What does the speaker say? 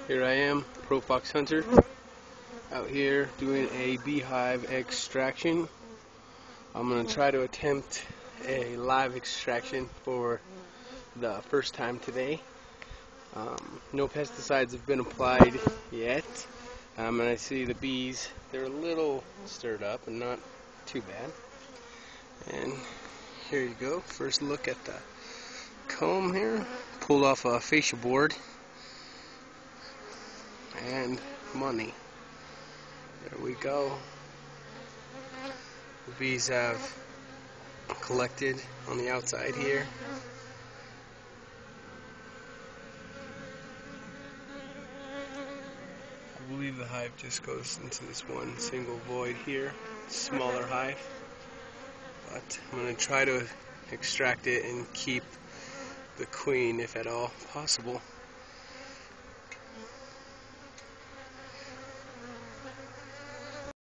Here I am, Pro Fox Hunter, out here doing a beehive extraction. I'm going to try to attempt a live extraction for the first time today. No pesticides have been applied yet, and I see the bees, they're a little stirred up and not too bad. And here you go, first look at the comb here, pulled off a fascia board. And money. There we go. The bees have collected on the outside here. I believe the hive just goes into this one single void here, smaller hive. But I'm going to try to extract it and keep the queen if at all possible.